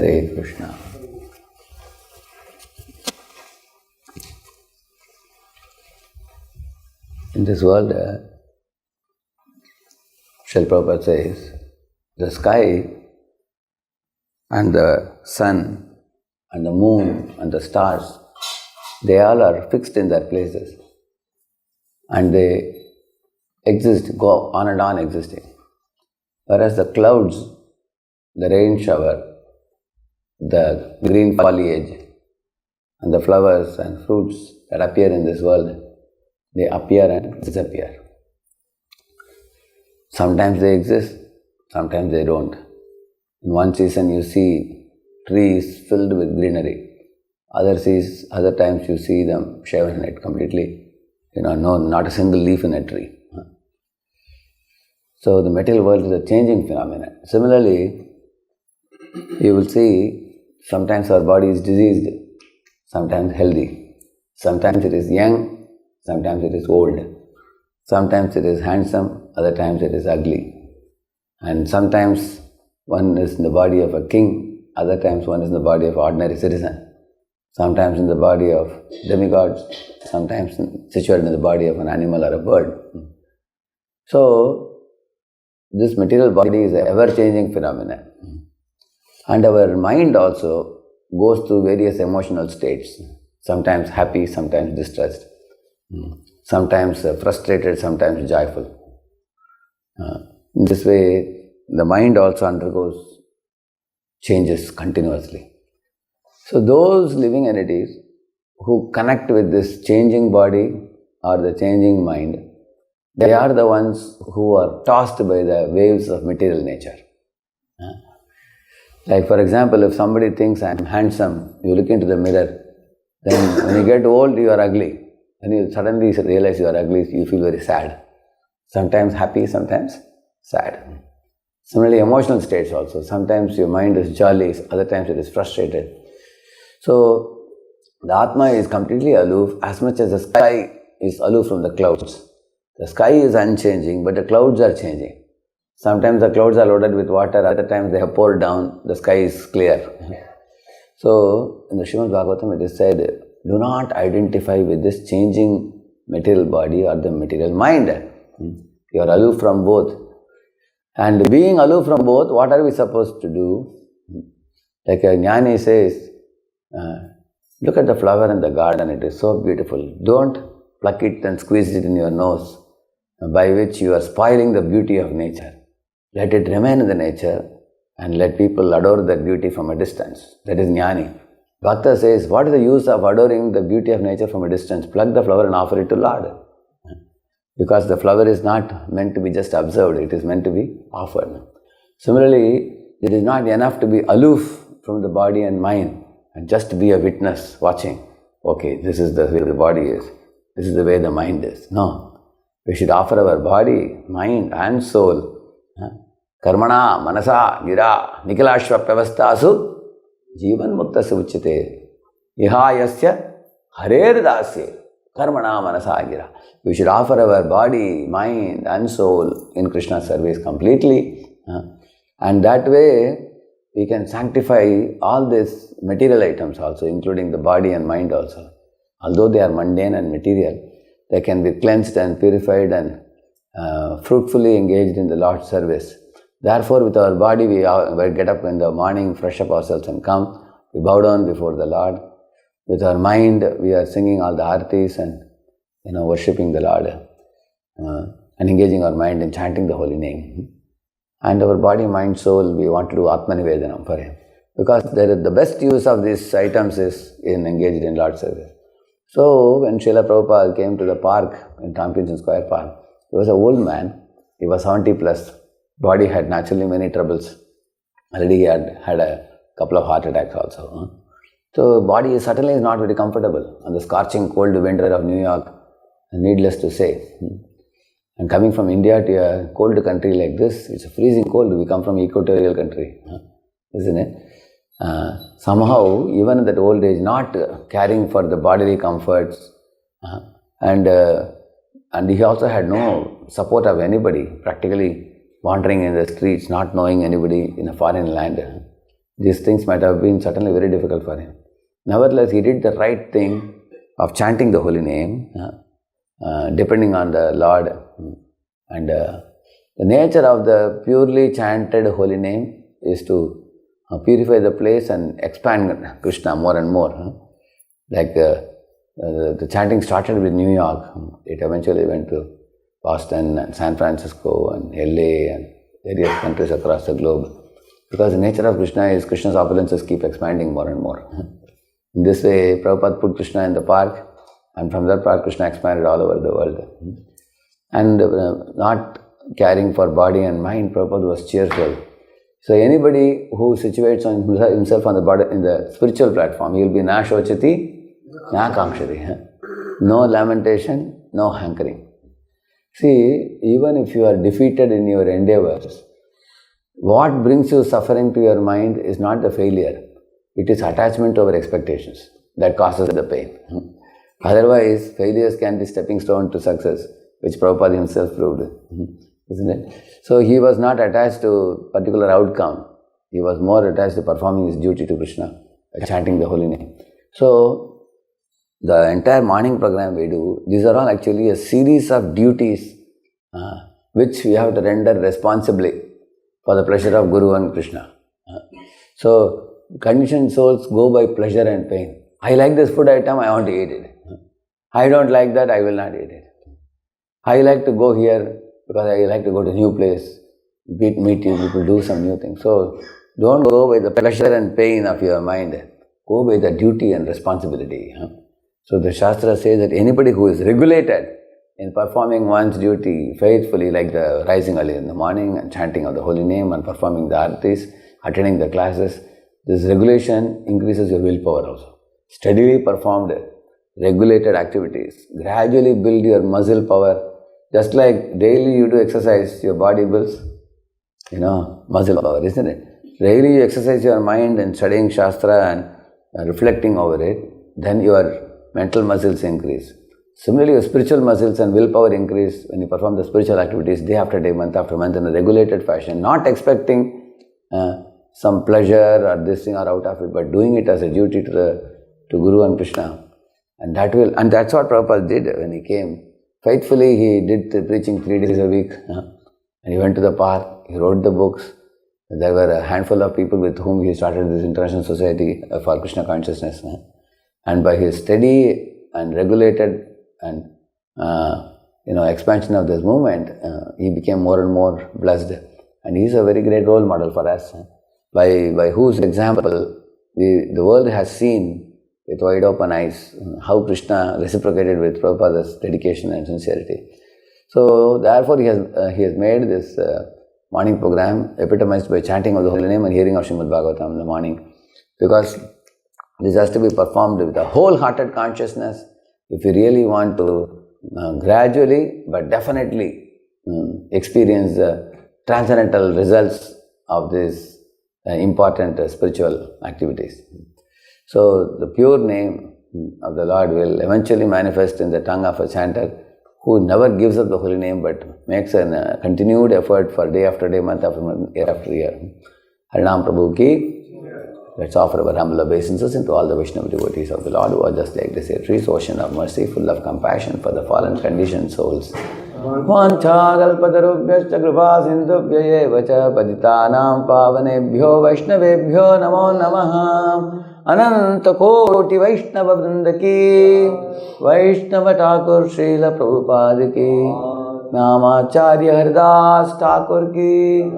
Hare Krishna. In this world, Srila Prabhupada says, the sky and the sun and the moon and the stars, they all are fixed in their places and they exist, go on and on existing. Whereas the clouds, the rain shower, the green foliage and the flowers and fruits that appear in this world, they appear and disappear. Sometimes they exist, sometimes they don't. In one season you see trees filled with greenery. Other times you see them shaven it completely. No, not a single leaf in a tree. So the material world is a changing phenomenon. Similarly, you will see sometimes our body is diseased, sometimes healthy. Sometimes it is young, sometimes it is old. Sometimes it is handsome, other times it is ugly. And sometimes one is in the body of a king, other times one is in the body of ordinary citizen. Sometimes in the body of demigods, sometimes situated in the body of an animal or a bird. So, this material body is an ever-changing phenomenon. And our mind also goes through various emotional states. Sometimes happy, sometimes distressed. Sometimes frustrated, sometimes joyful. In this way, the mind also undergoes changes continuously. So those living entities who connect with this changing body or the changing mind, they are the ones who are tossed by the waves of material nature. Like for example, if somebody thinks I am handsome, you look into the mirror, then when you get old, you are ugly. When you suddenly realize you are ugly, you feel very sad. Sometimes happy, sometimes sad. Similarly, emotional states also. Sometimes your mind is jolly, other times it is frustrated. So, the Atma is completely aloof as much as the sky is aloof from the clouds. The sky is unchanging, but the clouds are changing. Sometimes the clouds are loaded with water, other times they have poured down, the sky is clear. So, in the Srimad Bhagavatam it is said, do not identify with this changing material body or the material mind. You are aloof from both. And being aloof from both, what are we supposed to do? Like a jnani says, look at the flower in the garden, it is so beautiful. Don't pluck it and squeeze it in your nose, by which you are spoiling the beauty of nature. Let it remain in the nature and let people adore that beauty from a distance. That is jnani. Bhakta says, what is the use of adoring the beauty of nature from a distance? Pluck the flower and offer it to Lord. Because the flower is not meant to be just observed, it is meant to be offered. Similarly, it is not enough to be aloof from the body and mind and just to be a witness watching. Okay, this is the way the body is, this is the way the mind is. No, we should offer our body, mind and soul. Karmana, manasa, gira, nikilashva pyavastasu, jivan muktasya uchyate. Iha yasya harer dasya, karmana, manasa, gira. We should offer our body, mind and soul in Krishna's service completely. And that way, we can sanctify all these material items also, including the body and mind also. Although they are mundane and material, they can be cleansed and purified and fruitfully engaged in the Lord's service. Therefore, with our body, we get up in the morning, fresh up ourselves and come. We bow down before the Lord. With our mind, we are singing all the artis and worshipping the Lord and engaging our mind in chanting the holy name. And our body, mind, soul, we want to do Atma Nivedanam for Him. Because the best use of these items is engaged in Lord's service. So, when Srila Prabhupada came to the park, in Tompkins Square Park, he was an old man. He was 70 plus. Body had naturally many troubles. Already he had a couple of heart attacks also. So, body certainly is not very comfortable on the scorching cold winter of New York, needless to say. And coming from India to a cold country like this, it's a freezing cold. We come from equatorial country, isn't it? Somehow, even at that old age, not caring for the bodily comforts, and he also had no support of anybody, practically wandering in the streets, not knowing anybody in a foreign land. these things might have been certainly very difficult for him. Nevertheless, he did the right thing of chanting the holy name, depending on the Lord. And the nature of the purely chanted holy name is to purify the place and expand Krishna more and more. Like the chanting started with New York. It eventually went to Boston and San Francisco and LA and various countries across the globe. Because the nature of Krishna is Krishna's opulences keep expanding more and more. In this way, Prabhupada put Krishna in the park, and from that park Krishna expanded all over the world. And not caring for body and mind, Prabhupada was cheerful. So anybody who situates himself on the body in the spiritual platform, he will be na shochati, na kamshati. No lamentation, no hankering. See, even if you are defeated in your endeavors, what brings you suffering to your mind is not the failure. It is attachment to our expectations that causes the pain. Otherwise, failures can be stepping stone to success, which Prabhupada himself proved. Isn't it? So he was not attached to particular outcome. He was more attached to performing his duty to Krishna, chanting the holy name. So the entire morning program we do, these are all actually a series of duties which we have to render responsibly for the pleasure of Guru and Krishna. So conditioned souls go by pleasure and pain. I like this food item, I want to eat it. I don't like that, I will not eat it. I like to go here because I like to go to a new place, meet new people, do some new things. So don't go by the pleasure and pain of your mind. Go by the duty and responsibility. So the Shastra says that anybody who is regulated in performing one's duty faithfully, like the rising early in the morning and chanting of the holy name and performing the artis, attending the classes, this regulation increases your willpower also. Steadily performed regulated activities gradually build your muscle power. Just like daily you do exercise, your body builds, muscle power, isn't it? Daily you exercise your mind and studying Shastra and reflecting over it, then your mental muscles increase. Similarly, your spiritual muscles and willpower increase when you perform the spiritual activities day after day, month after month in a regulated fashion, not expecting some pleasure or this thing or out of it, but doing it as a duty to Guru and Krishna. And that's what Prabhupada did when he came. Faithfully, he did the preaching 3 days a week. And he went to the park, he wrote the books. There were a handful of people with whom he started this international society for Krishna consciousness. And by his steady and regulated and expansion of this movement, he became more and more blessed. And he is a very great role model for us. By whose example the world has seen with wide open eyes how Krishna reciprocated with Prabhupada's dedication and sincerity. So therefore he has made this morning program epitomized by chanting of the holy name and hearing of Srimad Bhagavatam in the morning, because this has to be performed with a wholehearted consciousness if you really want to gradually but definitely experience the transcendental results of these important spiritual activities. So the pure name of the Lord will eventually manifest in the tongue of a chanter who never gives up the holy name but makes a continued effort for day after day, month after month, year after year. Harinam Prabhu ki. Let's offer our humble obeisances into all the Vaishnava devotees of the Lord who are just like this trees, ocean of mercy, full of compassion for the fallen conditioned souls. Vanchagalpatarubhyascha kripa sindhubhya eva cha patitanam pavanebhyo vaishnavebhyo namo namaha. Ananta koti Vaishnava Vrinda ki, Vaishnava Thakur Srila Prabhupada ki, Namacharya Haridas Thakur ki.